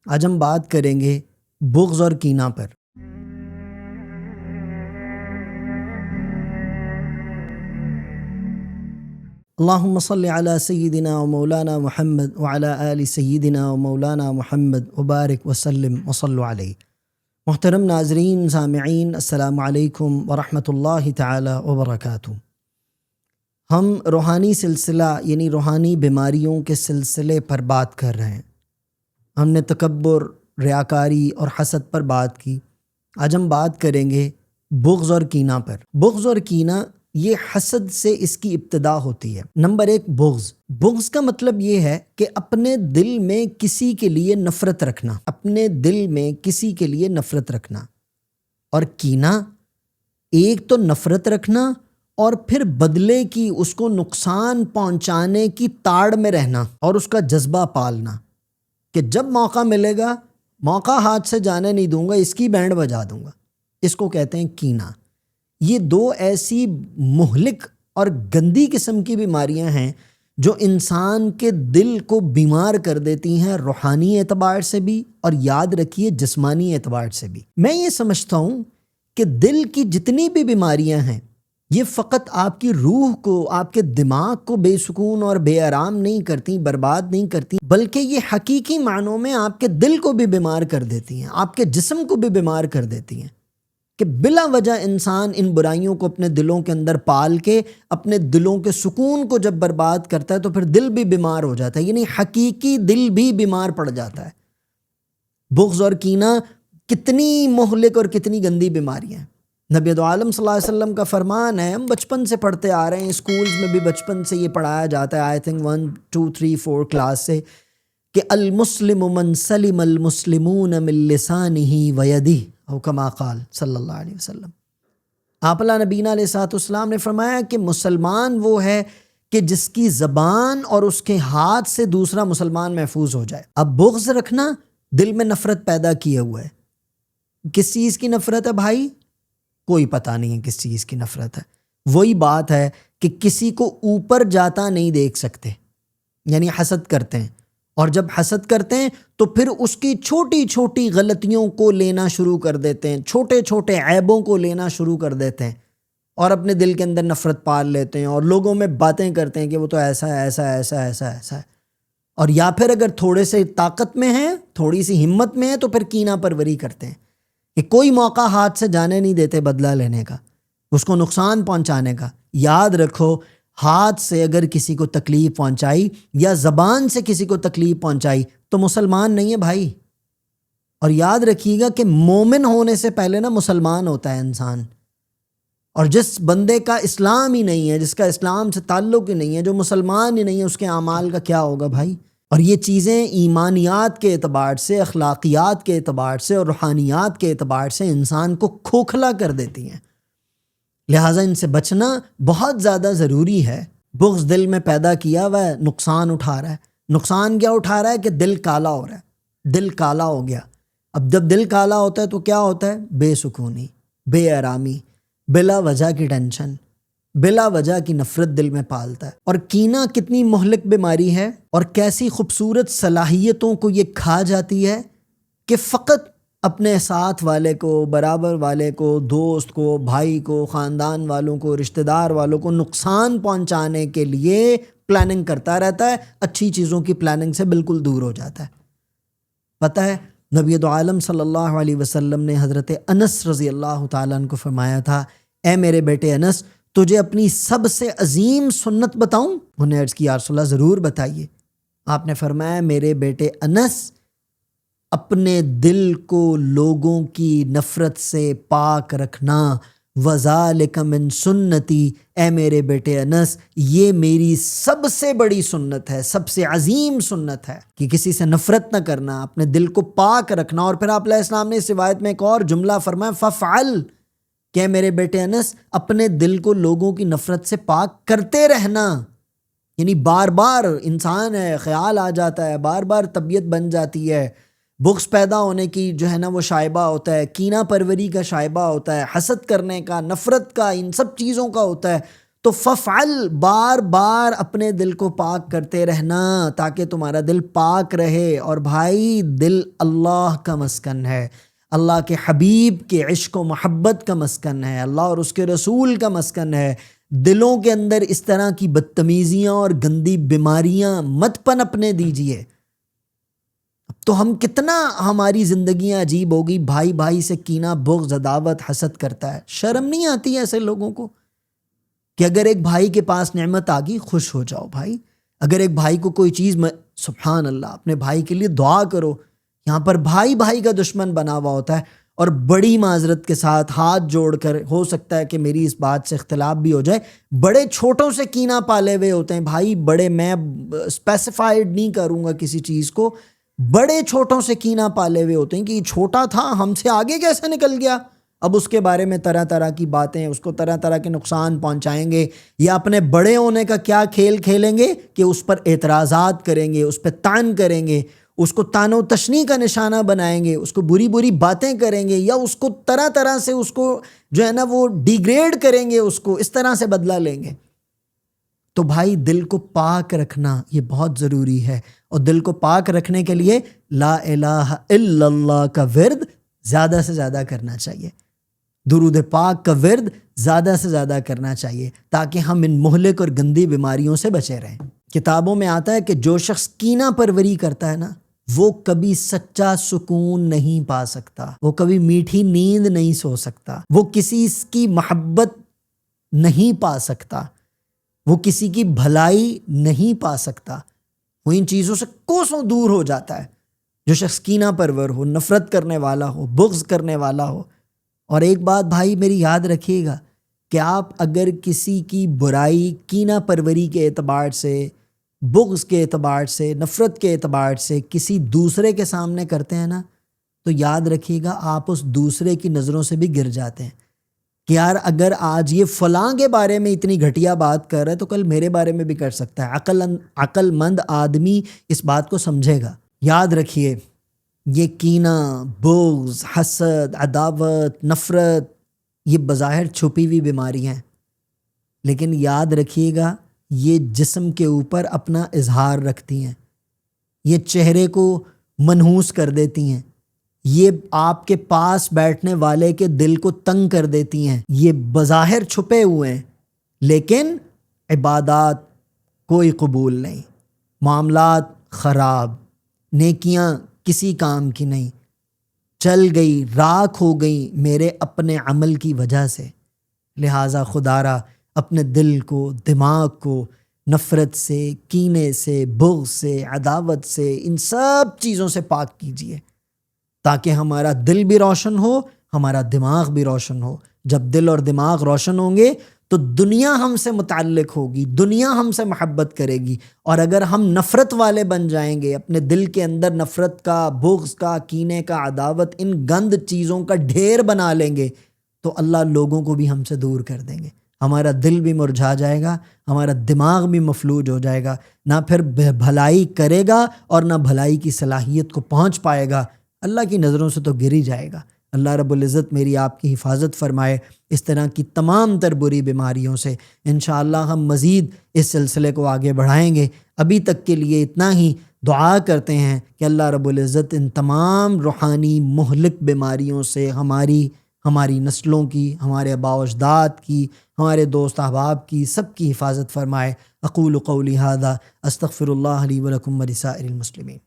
آج ہم بات کریں گے بغض اور کینہ پر۔ اللہم صلی علی سیدنا و مولانا محمد وعلی آل سیدنا و مولانا محمد وبارک وسلم وصلو علیہ۔ محترم ناظرین سامعین، السلام علیکم ورحمۃ اللہ تعالی وبرکاتہ۔ ہم روحانی سلسلہ یعنی روحانی بیماریوں کے سلسلے پر بات کر رہے ہیں۔ ہم نے تکبر، ریاکاری اور حسد پر بات کی۔ آج ہم بات کریں گے بغض اور کینہ پر۔ بغض اور کینہ یہ حسد سے اس کی ابتدا ہوتی ہے۔ نمبر 1، بغض کا مطلب یہ ہے کہ اپنے دل میں کسی کے لیے نفرت رکھنا، اپنے دل میں کسی کے لیے نفرت رکھنا۔ اور کینہ ایک تو نفرت رکھنا اور پھر بدلے کی، اس کو نقصان پہنچانے کی تاڑ میں رہنا اور اس کا جذبہ پالنا کہ جب موقع ملے گا، موقع ہاتھ سے جانے نہیں دوں گا، اس کی بینڈ بجا دوں گا۔ اس کو کہتے ہیں کینہ۔ یہ دو ایسی مہلک اور گندی قسم کی بیماریاں ہیں جو انسان کے دل کو بیمار کر دیتی ہیں، روحانی اعتبار سے بھی اور یاد رکھیے جسمانی اعتبار سے بھی۔ میں یہ سمجھتا ہوں کہ دل کی جتنی بھی بیماریاں ہیں یہ فقط آپ کی روح کو، آپ کے دماغ کو بے سکون اور بے آرام نہیں کرتی، برباد نہیں کرتی، بلکہ یہ حقیقی معنوں میں آپ کے دل کو بھی بیمار کر دیتی ہیں، آپ کے جسم کو بھی بیمار کر دیتی ہیں کہ بلا وجہ انسان ان برائیوں کو اپنے دلوں کے اندر پال کے اپنے دلوں کے سکون کو جب برباد کرتا ہے تو پھر دل بھی بیمار ہو جاتا ہے، یعنی حقیقی دل بھی بیمار پڑ جاتا ہے۔ بغض اور کینہ کتنی مہلک اور کتنی گندی بیماریاں ہیں۔ نبی دو عالم صلی اللہ علیہ وسلم کا فرمان ہے، ہم بچپن سے پڑھتے آ رہے ہیں، اسکولز میں بھی بچپن سے یہ پڑھایا جاتا ہے، آئی تھنک 1 2 3 4 کلاس سے، کہ المسلم من سلم المسلمون من لسانہ ویدہ، او کما قال صلی اللہ علیہ وسلم۔ آپ نبینا علیہ الصلوۃ والسلام نے فرمایا کہ مسلمان وہ ہے کہ جس کی زبان اور اس کے ہاتھ سے دوسرا مسلمان محفوظ ہو جائے۔ اب بغض رکھنا دل میں نفرت پیدا کیے ہوا ہے۔ کس چیز کی نفرت ہے بھائی؟ کوئی پتہ نہیں ہے کس چیز کی نفرت ہے۔ وہی بات ہے کہ کسی کو اوپر جاتا نہیں دیکھ سکتے، یعنی حسد کرتے ہیں، اور جب حسد کرتے ہیں تو پھر اس کی چھوٹی چھوٹی غلطیوں کو لینا شروع کر دیتے ہیں، چھوٹے چھوٹے عیبوں کو لینا شروع کر دیتے ہیں اور اپنے دل کے اندر نفرت پال لیتے ہیں اور لوگوں میں باتیں کرتے ہیں کہ وہ تو ایسا ہے، ایسا ہے، ایسا ہے، ایسا ہے، ایسا ہے۔ اور یا پھر اگر تھوڑے سے طاقت میں ہیں، تھوڑی سی ہمت میں ہیں، تو پھر کینہ پروری کرتے ہیں کہ کوئی موقع ہاتھ سے جانے نہیں دیتے بدلہ لینے کا، اس کو نقصان پہنچانے کا۔ یاد رکھو، ہاتھ سے اگر کسی کو تکلیف پہنچائی یا زبان سے کسی کو تکلیف پہنچائی تو مسلمان نہیں ہے بھائی۔ اور یاد رکھیے گا کہ مومن ہونے سے پہلے نا مسلمان ہوتا ہے انسان، اور جس بندے کا اسلام ہی نہیں ہے، جس کا اسلام سے تعلق ہی نہیں ہے، جو مسلمان ہی نہیں ہے، اس کے اعمال کا کیا ہوگا بھائی؟ اور یہ چیزیں ایمانیات کے اعتبار سے، اخلاقیات کے اعتبار سے اور روحانیات کے اعتبار سے انسان کو کھوکھلا کر دیتی ہیں، لہٰذا ان سے بچنا بہت زیادہ ضروری ہے۔ بغض دل میں پیدا کیا ہوا ہے، نقصان اٹھا رہا ہے۔ نقصان کیا اٹھا رہا ہے کہ دل کالا ہو رہا ہے، دل کالا ہو گیا۔ اب جب دل کالا ہوتا ہے تو کیا ہوتا ہے؟ بے سکونی، بے آرامی، بلا وجہ کی ٹینشن، بلا وجہ کی نفرت دل میں پالتا ہے۔ اور کینہ کتنی مہلک بیماری ہے اور کیسی خوبصورت صلاحیتوں کو یہ کھا جاتی ہے کہ فقط اپنے ساتھ والے کو، برابر والے کو، دوست کو، بھائی کو، خاندان والوں کو، رشتہ دار والوں کو نقصان پہنچانے کے لیے پلاننگ کرتا رہتا ہے، اچھی چیزوں کی پلاننگ سے بالکل دور ہو جاتا ہے۔ پتہ ہے نبی دو عالم صلی اللہ علیہ وسلم نے حضرت انس رضی اللہ تعالیٰ عنہ کو فرمایا تھا، اے میرے بیٹے انس، تجھے اپنی سب سے عظیم سنت بتاؤں؟ انہوں نے عرض کی یا رسول اللہ ضرور بتائیے۔ آپ نے فرمایا میرے بیٹے انس، اپنے دل کو لوگوں کی نفرت سے پاک رکھنا، وَذَلِكَ مِن سنتی، اے میرے بیٹے انس یہ میری سب سے بڑی سنت ہے، سب سے عظیم سنت ہے کہ کسی سے نفرت نہ کرنا، اپنے دل کو پاک رکھنا۔ اور پھر آپ علیہ السلام نے اس روایت میں ایک اور جملہ فرمایا فَفْعَلْ، کہ میرے بیٹے انس اپنے دل کو لوگوں کی نفرت سے پاک کرتے رہنا، یعنی بار بار انسان ہے، خیال آ جاتا ہے، بار بار طبیعت بن جاتی ہے، بغض پیدا ہونے کی جو ہے نا وہ شائبہ ہوتا ہے، کینہ پروری کا شائبہ ہوتا ہے، حسد کرنے کا، نفرت کا، ان سب چیزوں کا ہوتا ہے۔ تو ففعل، بار بار اپنے دل کو پاک کرتے رہنا تاکہ تمہارا دل پاک رہے۔ اور بھائی دل اللہ کا مسکن ہے، اللہ کے حبیب کے عشق و محبت کا مسکن ہے، اللہ اور اس کے رسول کا مسکن ہے۔ دلوں کے اندر اس طرح کی بدتمیزیاں اور گندی بیماریاں مت پنپنے دیجیے۔ تو ہم کتنا ہماری زندگیاں عجیب ہوگی، بھائی بھائی سے کینہ، بغض، عداوت، حسد کرتا ہے۔ شرم نہیں آتی ایسے لوگوں کو کہ اگر ایک بھائی کے پاس نعمت آ گئی خوش ہو جاؤ بھائی، اگر ایک بھائی کو کوئی چیز سبحان اللہ، اپنے بھائی کے لیے دعا کرو۔ یہاں پر بھائی بھائی کا دشمن بنا ہوا ہوتا ہے، اور بڑی معذرت کے ساتھ ہاتھ جوڑ کر، ہو سکتا ہے کہ میری اس بات سے اختلاف بھی ہو جائے، بڑے چھوٹوں سے کینہ پالے ہوئے ہوتے ہیں بھائی، بڑے، میں اسپیسیفائڈ نہیں کروں گا کسی چیز کو، بڑے چھوٹوں سے کینہ پالے ہوئے ہوتے ہیں کہ یہ چھوٹا تھا ہم سے آگے کیسے نکل گیا، اب اس کے بارے میں طرح طرح کی باتیں، اس کو طرح طرح کے نقصان پہنچائیں گے، یا اپنے بڑے ہونے کا کیا کھیل کھیلیں گے کہ اس پر اعتراضات کریں گے، اس پہ طعن کریں گے، اس کو طعن و تشنیع کا نشانہ بنائیں گے، اس کو بری بری باتیں کریں گے، یا اس کو طرح طرح سے اس کو جو ہے نا وہ ڈیگریڈ کریں گے، اس کو اس طرح سے بدلہ لیں گے۔ تو بھائی دل کو پاک رکھنا یہ بہت ضروری ہے، اور دل کو پاک رکھنے کے لیے لا الہ الا اللہ کا ورد زیادہ سے زیادہ کرنا چاہیے، درود پاک کا ورد زیادہ سے زیادہ کرنا چاہیے، تاکہ ہم ان مہلک اور گندی بیماریوں سے بچے رہیں۔ کتابوں میں آتا ہے کہ جو شخص کینہ پروری کرتا ہے نا، وہ کبھی سچا سکون نہیں پا سکتا، وہ کبھی میٹھی نیند نہیں سو سکتا، وہ کسی کی محبت نہیں پا سکتا، وہ کسی کی بھلائی نہیں پا سکتا، وہ ان چیزوں سے کوسوں دور ہو جاتا ہے۔ جو شخص کینہ پرور ہو، نفرت کرنے والا ہو، بغض کرنے والا ہو۔ اور ایک بات بھائی میری یاد رکھیے گا کہ آپ اگر کسی کی برائی کینہ پروری کے اعتبار سے، بغض کے اعتبار سے، نفرت کے اعتبار سے کسی دوسرے کے سامنے کرتے ہیں نا، تو یاد رکھیے گا آپ اس دوسرے کی نظروں سے بھی گر جاتے ہیں کہ یار اگر آج یہ فلاں کے بارے میں اتنی گھٹیا بات کر رہا ہے تو کل میرے بارے میں بھی کر سکتا ہے۔ عقل مند آدمی اس بات کو سمجھے گا۔ یاد رکھیے یہ کینہ، بغض، حسد، عداوت، نفرت، یہ بظاہر چھپی ہوئی بیماریاں ہیں، لیکن یاد رکھیے گا یہ جسم کے اوپر اپنا اظہار رکھتی ہیں، یہ چہرے کو منحوس کر دیتی ہیں، یہ آپ کے پاس بیٹھنے والے کے دل کو تنگ کر دیتی ہیں۔ یہ بظاہر چھپے ہوئے ہیں لیکن عبادات کوئی قبول نہیں، معاملات خراب، نیکیاں کسی کام کی نہیں، چل گئی، راکھ ہو گئی میرے اپنے عمل کی وجہ سے۔ لہٰذا خدا را اپنے دل کو، دماغ کو نفرت سے، کینے سے، بغض سے، عداوت سے، ان سب چیزوں سے پاک کیجیے تاکہ ہمارا دل بھی روشن ہو، ہمارا دماغ بھی روشن ہو۔ جب دل اور دماغ روشن ہوں گے تو دنیا ہم سے متعلق ہوگی، دنیا ہم سے محبت کرے گی، اور اگر ہم نفرت والے بن جائیں گے، اپنے دل کے اندر نفرت کا، بغض کا، کینے کا، عداوت، ان گند چیزوں کا ڈھیر بنا لیں گے تو اللہ لوگوں کو بھی ہم سے دور کر دیں گے، ہمارا دل بھی مرجھا جائے گا، ہمارا دماغ بھی مفلوج ہو جائے گا، نہ پھر بھلائی کرے گا اور نہ بھلائی کی صلاحیت کو پہنچ پائے گا، اللہ کی نظروں سے تو گر ہی جائے گا۔ اللہ رب العزت میری آپ کی حفاظت فرمائے اس طرح کی تمام تر بری بیماریوں سے۔ انشاءاللہ ہم مزید اس سلسلے کو آگے بڑھائیں گے۔ ابھی تک کے لیے اتنا ہی، دعا کرتے ہیں کہ اللہ رب العزت ان تمام روحانی مہلک بیماریوں سے ہماری نسلوں کی، ہمارے آباء و اجداد کی، ہمارے دوست احباب کی، سب کی حفاظت فرمائے۔ اقول قولی ھذا استغفر اللہ لی ولکم ولسائر المسلمین۔